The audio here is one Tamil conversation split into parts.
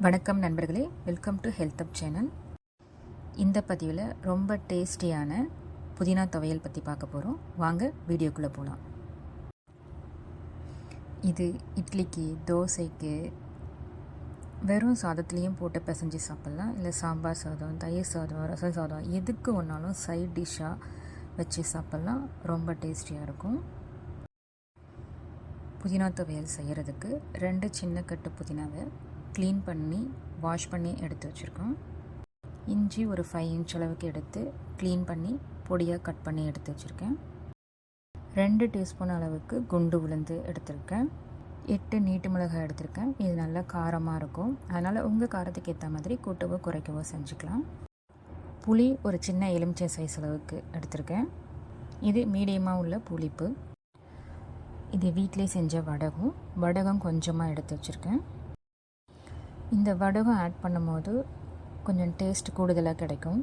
வணக்கம் நண்பர்களே, welcome to health up channel. இந்த பதிவில் ரொம்ப டேஸ்டியான புதினா துவையல் பற்றி பார்க்க போகிறோம். வாங்க வீடியோக்குள்ளே போகலாம். இது இட்லிக்கு, தோசைக்கு, வெறும் சாதத்துலேயும் போட்டு பிசைஞ்சு சாப்பிட்லாம். இல்லை சாம்பார் சாதம், தயிர் சாதம், ரசம் சாதம் எதுக்கு ஒன்றாலும் சைட் டிஷ்ஷாக வச்சு சாப்பிட்லாம். ரொம்ப டேஸ்டியாக இருக்கும். புதினா துவையல் செய்கிறதுக்கு 2 சின்ன கட்டு புதினாவை க்ளீன் பண்ணி வாஷ் பண்ணி எடுத்து வச்சுருக்கோம். இஞ்சி ஒரு 5 இன்ச் அளவுக்கு எடுத்து க்ளீன் பண்ணி பொடியாக கட் பண்ணி எடுத்து வச்சுருக்கேன். 2 டீஸ்பூன் அளவுக்கு குண்டு உளுந்து எடுத்திருக்கேன். 8 நீட்டு மிளகாய் எடுத்திருக்கேன். இது நல்லா காரமாக இருக்கும். அதனால் உங்கள் காரத்துக்கு ஏற்ற மாதிரி கூட்டவோ குறைக்கவோ செஞ்சுக்கலாம். புளி ஒரு சின்ன எலுமிச்சை சைஸ் அளவுக்கு எடுத்திருக்கேன். இது மீடியமாக உள்ள புளிப்பு. இது வீட்டிலே செஞ்ச வடகம் கொஞ்சமாக எடுத்து வச்சுருக்கேன். இந்த வடகம் ஆட் பண்ணும்போது கொஞ்சம் டேஸ்ட் கூடுதலாக கிடைக்கும்.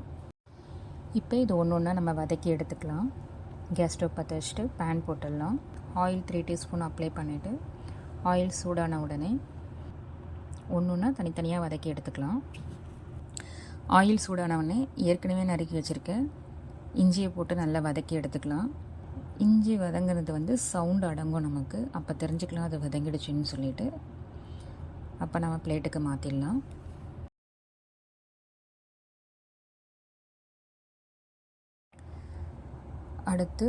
இப்போ இது ஒன்று ஒன்றா நம்ம வதக்கி எடுத்துக்கலாம். கேஸ் ஸ்டவ் பற்ற வச்சுட்டு பேன் போட்டுடலாம். ஆயில் 3 டீஸ்பூன் அப்ளை பண்ணிவிட்டு ஆயில் சூடான உடனே ஒன்று ஒன்றா தனித்தனியாக வதக்கி எடுத்துக்கலாம். ஆயில் சூடான உடனே ஏற்கனவே நறுக்கி வச்சுருக்கேன் இஞ்சியை போட்டு நல்லா வதக்கி எடுத்துக்கலாம். இஞ்சி வதங்குறது சவுண்டு அடங்கும் நமக்கு. அப்போ தெரிஞ்சுக்கலாம் அது வதங்கிடுச்சுன்னு சொல்லிட்டு. அப்போ நம்ம பிளேட்டுக்கு மாற்றிடலாம். அடுத்து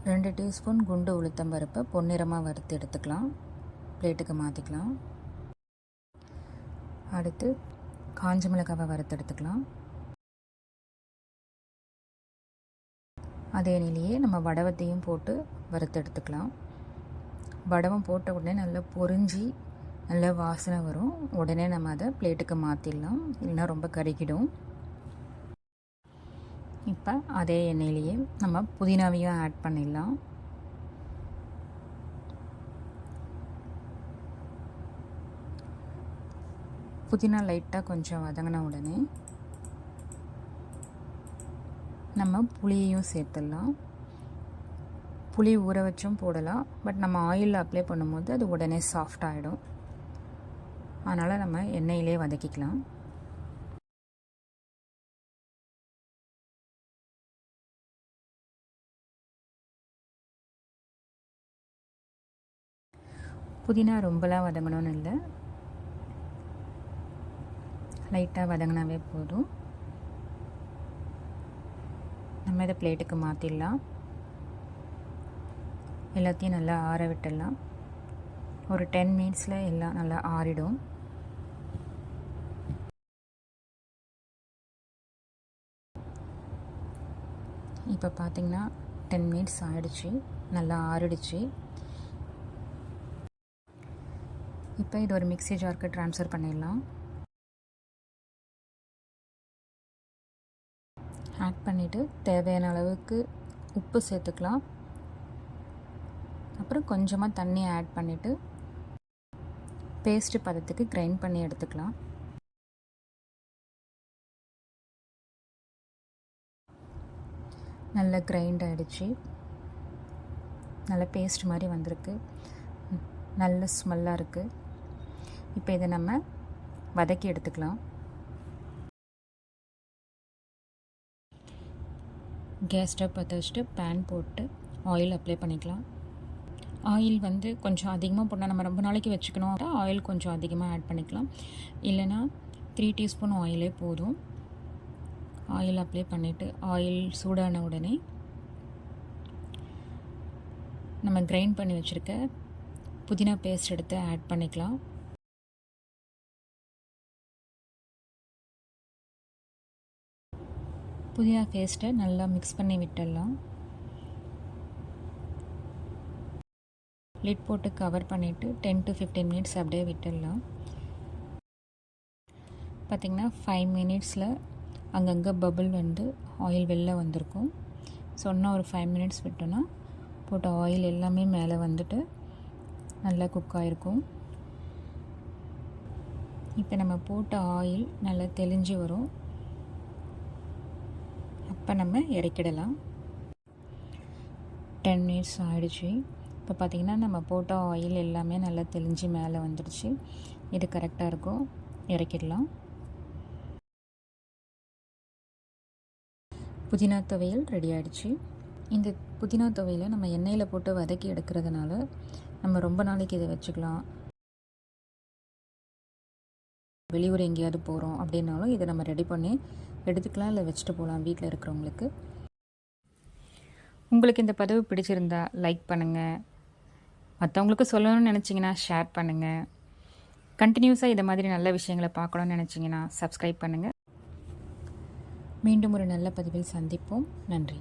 2 டீஸ்பூன் குண்டு உளுத்தம்பருப்பை பொன்னிறமாக வறுத்து எடுத்துக்கலாம். பிளேட்டுக்கு மாற்றிக்கலாம். அடுத்து காஞ்ச மிளகாவை வறுத்து எடுத்துக்கலாம். அதே நிலையே நம்ம வடவத்தையும் போட்டு வறுத்து எடுத்துக்கலாம். வடவம் போட்ட உடனே நல்லா பொரிஞ்சு நல்ல வாசனை வரும். உடனே நம்ம அதை பிளேட்டுக்கு மாற்றிடலாம், இல்லைன்னா ரொம்ப கருகிடும். இப்போ அதே எண்ணெயிலேயே நம்ம புதினாவையும் ஆட் பண்ணிடலாம். புதினா லைட்டாக கொஞ்சம் வதங்கின உடனே நம்ம புளியையும் சேர்த்துடலாம். புளி ஊற வச்சும் போடலாம். பட் நம்ம ஆயிலில் அப்ளை பண்ணும்போது அது உடனே சாஃப்ட் ஆகிடும். அதனால் நம்ம எண்ணெயிலே வதக்கிக்கலாம். புதினா ரொம்பலாம் வதங்கணும்னு இல்லை, லைட்டாக வதங்கினாவே போதும். நம்ம இதை பிளேட்டுக்கு மாற்றிடலாம். எல்லாத்தையும் நல்லா ஆற விட்டுடலாம். ஒரு 10 மினிட்ஸில் எல்லாம் நல்லா ஆறிடும். இப்போ பார்த்திங்கன்னா 10 மினிட்ஸ் ஆகிடுச்சு, நல்லா ஆறிடுச்சு. இப்போ இது ஒரு மிக்ஸி ஜாருக்கு ட்ரான்ஸ்ஃபர் பண்ணிடலாம். ஆட் பண்ணிவிட்டு தேவையான அளவுக்கு உப்பு சேர்த்துக்கலாம். அப்புறம் கொஞ்சமாக தண்ணி ஆட் பண்ணிவிட்டு பேஸ்ட்டு பதத்துக்கு கிரைண்ட் பண்ணி எடுத்துக்கலாம். நல்லா கிரைண்ட் ஆகிடுச்சு. நல்ல பேஸ்ட் மாதிரி வந்திருக்கு. நல்ல ஸ்மெல்லாக இருக்குது. இப்போ இதை நம்ம வதக்கி எடுத்துக்கலாம். கேஸ் ஸ்டவ் பற்ற வச்சுட்டு பேன் போட்டு ஆயில் அப்ளை பண்ணிக்கலாம். ஆயில் கொஞ்சம் அதிகமாக போட்டால் நம்ம ரொம்ப நாளைக்கு வச்சுக்கணும். ஆயில் கொஞ்சம் அதிகமாக ஆட் பண்ணிக்கலாம். இல்லைனா 3 டீஸ்பூன் ஆயிலே போதும். ஆயில் அப்ளை பண்ணிவிட்டு ஆயில் சூடான உடனே நம்ம கிரைண்ட் பண்ணி வச்சுருக்க புதினா பேஸ்ட் எடுத்து ஆட் பண்ணிக்கலாம். புதினா பேஸ்ட்டை நல்லா மிக்ஸ் பண்ணி விட்டுடலாம். லிட் போட்டு கவர் பண்ணிவிட்டு 10 to 15 மினிட்ஸ் அப்படியே விட்டுடலாம். பார்த்திங்கன்னா 5 மினிட்ஸில் அங்கங்கே பபிள் ஆயில் வெளில வந்திருக்கும். ஸோ இன்னும் ஒரு 5 மினிட்ஸ் விட்டோன்னா போட்ட ஆயில் எல்லாமே மேலே நல்லா குக் ஆகிருக்கும். இப்போ நம்ம போட்ட ஆயில் நல்லா தெளிஞ்சு வரும். அப்போ நம்ம இறக்கிடலாம். 10 மினிட்ஸ் ஆகிடுச்சு. இப்போ பார்த்திங்கன்னா நம்ம போட்ட ஆயில் எல்லாமே நல்லா தெளிஞ்சு மேலே வந்துடுச்சு. இது கரெக்டாக இருக்கும். இறக்கிடலாம். புதினா துவையல் ரெடி ஆகிடுச்சு. இந்த புதினா துவையலை நம்ம எண்ணெயில் போட்டு வதக்கி எடுக்கிறதுனால நம்ம ரொம்ப நாளைக்கு இதை வச்சுக்கலாம். வெளியூர் எங்கேயாவது போகிறோம் அப்படின்னாலும் இதை நம்ம ரெடி பண்ணி எடுத்துக்கலாம், இல்லை வச்சுட்டு போகலாம் வீட்டில் இருக்கிறவங்களுக்கு. உங்களுக்கு இந்த பதிவு பிடிச்சிருந்தா லைக் பண்ணுங்கள். மற்றவங்களுக்கு சொல்லணும்னு நினச்சிங்கன்னா ஷேர் பண்ணுங்கள். கண்டினியூஸாக இதை மாதிரி நல்ல விஷயங்களை பார்க்கணுன்னு நினச்சிங்கன்னா சப்ஸ்கிரைப் பண்ணுங்கள். மீண்டும் ஒரு நல்ல பதிவில் சந்திப்போம். நன்றி.